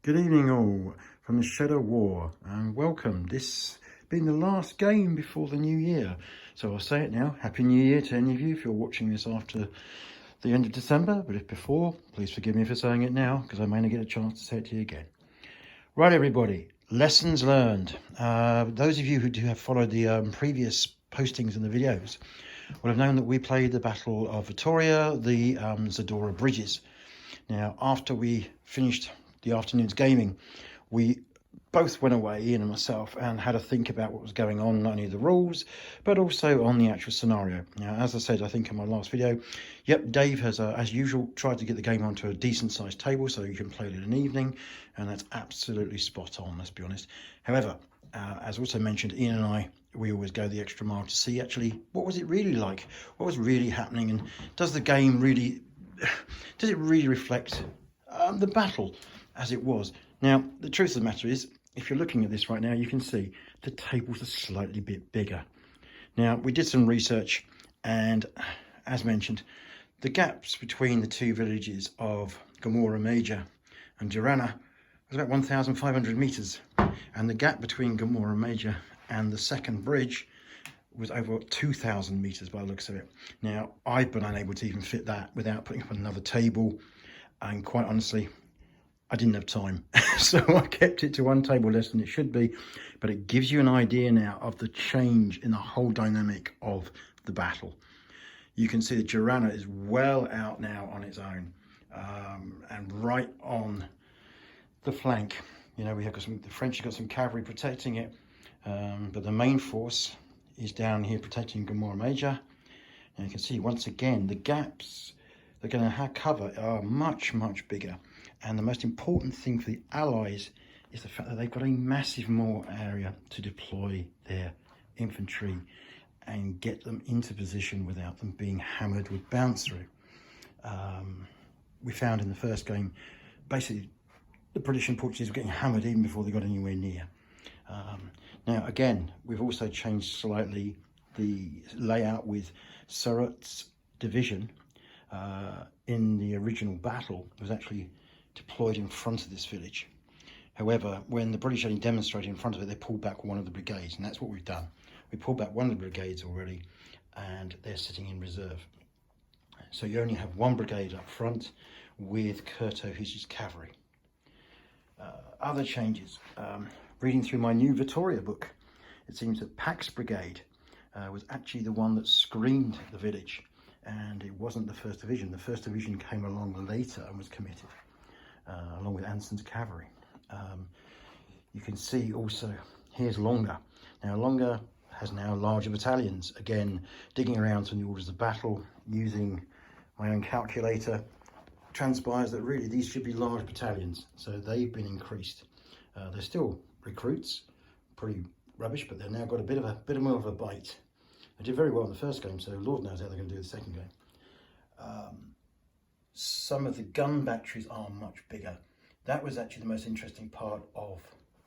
Good evening all from the Shadow War and welcome. This being the last game before the new year. So I'll say it now, Happy New Year to any of you if you're watching this after the end of December, but if before, please forgive me for saying it now because I may not get a chance to say it to you again. Right everybody, lessons learned. Those of you who do have followed the previous postings in the videos will have known that we played the Battle of Vittoria, the Zadorra Bridges. Now after we finished the afternoon's gaming, we both went away, Ian and myself, and had a think about what was going on, not only the rules, but also on the actual scenario. Now, as I said, I think in my last video, yep, Dave has, as usual, tried to get the game onto a decent-sized table so you can play it in an evening, and that's absolutely spot on, let's be honest. However, as also mentioned, Ian and I, we always go the extra mile to see actually what was it really like, what was really happening, and does the game really, does it really reflect the battle as it was. Now, the truth of the matter is, if you're looking at this right now, you can see the tables are slightly bit bigger. Now, we did some research, and as mentioned, the gaps between the two villages of Gomorrah Major and Durana was about 1,500 meters, and the gap between Gomorrah Major and the second bridge was over 2,000 meters by the looks of it. Now, I've been unable to even fit that without putting up another table, and quite honestly, I didn't have time. So I kept it to one table less than it should be, but it gives you an idea now of the change in the whole dynamic of the battle. You can see that Durana is well out now on its own, and right on the flank. You know, we have got the French have got some cavalry protecting it, but the main force is down here protecting Gomorrah Major. And you can see once again the gaps they're going to cover are much bigger. And the most important thing for the Allies is the fact that they've got a massive more area to deploy their infantry and get them into position without them being hammered with bounce through. We found in the first game, basically, the British and Portuguese were getting hammered even before they got anywhere near. Now, again, we've also changed slightly the layout with Surratt's division in the original battle. It was actually deployed in front of this village. However, when the British only demonstrated in front of it, they pulled back one of the brigades, and that's what we've done. We pulled back one of the brigades already, and they're sitting in reserve. So you only have one brigade up front with Curto, who's his cavalry. Other changes. Reading through my new Vittoria book, it seems that Pack's brigade was actually the one that screened the village, and it wasn't the 1st Division. The 1st Division came along later and was committed, along with Anson's cavalry. You can see also, here's Longa. Now Longa has now larger battalions. Again, digging around from the orders of battle, using my own calculator, transpires that really these should be large battalions. So they've been increased. They're still recruits, pretty rubbish, but they've now got a bit more of a bite. They did very well in the first game, so Lord knows how they're going to do the second game. Some of the gun batteries are much bigger. That was actually the most interesting part of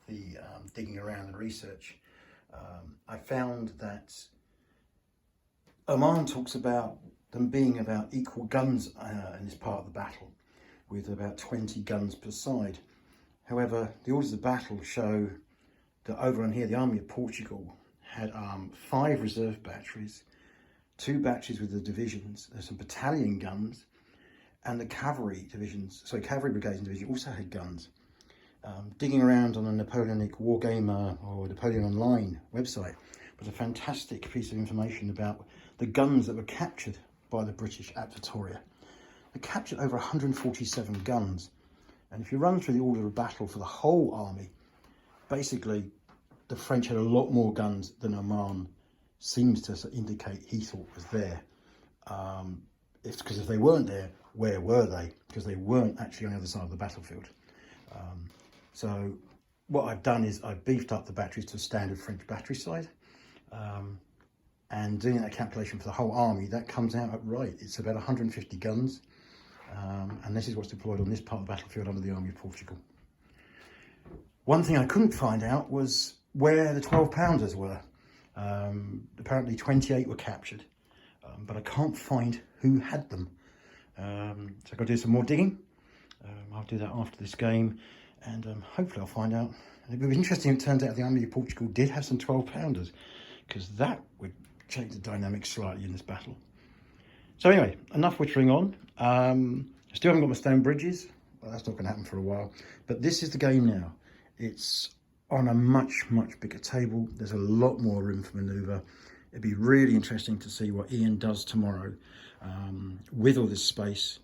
the digging around and research. I found that Oman talks about them being about equal guns in this part of the battle, with about 20 guns per side. However, the orders of battle show that over on here, the Army of Portugal had 5 reserve batteries, 2 batteries with the divisions, there's some battalion guns, and the cavalry divisions, so cavalry brigades and divisions also had guns. Digging around on the Napoleonic Wargamer or Napoleon Online website was a fantastic piece of information about the guns that were captured by the British at Vittoria. They captured over 147 guns, and if you run through the order of battle for the whole army, basically the French had a lot more guns than Oman seems to indicate he thought was there. Because if they weren't there, where were they? Because they weren't actually on the other side of the battlefield. So what I've done is I've beefed up the batteries to a standard French battery size, and doing that calculation for the whole army, that comes out at right. It's about 150 guns, and this is what's deployed on this part of the battlefield under the Army of Portugal. One thing I couldn't find out was where the 12-pounders were. Apparently 28 were captured, but I can't find who had them. So I've got to do some more digging. I'll do that after this game, and hopefully I'll find out. It would be interesting if it turns out the Army of Portugal did have some 12-pounders, because that would change the dynamics slightly in this battle. So anyway, enough wittering on. I still haven't got my stone bridges. Well, that's not going to happen for a while. But this is the game now. It's on a much, much bigger table. There's a lot more room for manoeuvre. It'd be really interesting to see what Ian does tomorrow with all this space.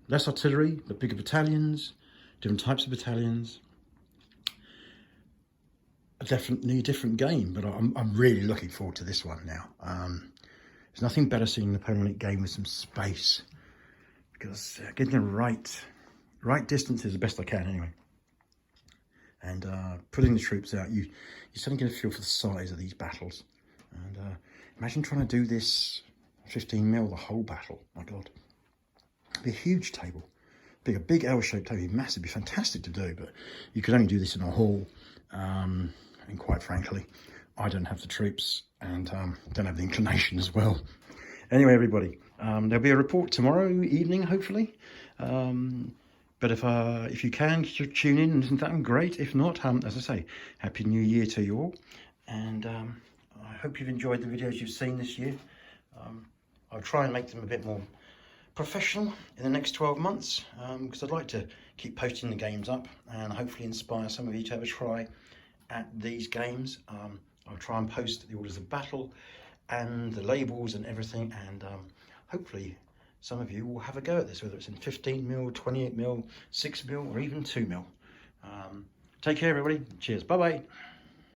Less artillery, but bigger battalions, different types of battalions. Definitely a different game, but I'm really looking forward to this one now. There's nothing better seeing a Napoleonic game with some space, because getting the right distance is the best I can anyway. And putting the troops out, you're suddenly get a feel for the size of these battles. And imagine trying to do this 15 mil the whole battle. My God, it'd be a huge table, a big L-shaped table, massive, be fantastic to do. But you could only do this in a hall. And quite frankly, I don't have the troops, and don't have the inclination as well. Anyway, everybody, there'll be a report tomorrow evening, hopefully. But if you can tune in and listen to that, great. If not, as I say, Happy New Year to you all. And I hope you've enjoyed the videos you've seen this year. I'll try and make them a bit more professional in the next 12 months, because I'd like to keep posting the games up and hopefully inspire some of you to have a try at these games. I'll try and post the orders of battle and the labels and everything, and hopefully some of you will have a go at this, whether it's in 15 mil, 28 mil, 6 mil, or even 2 mil. Take care, everybody. Cheers. Bye bye.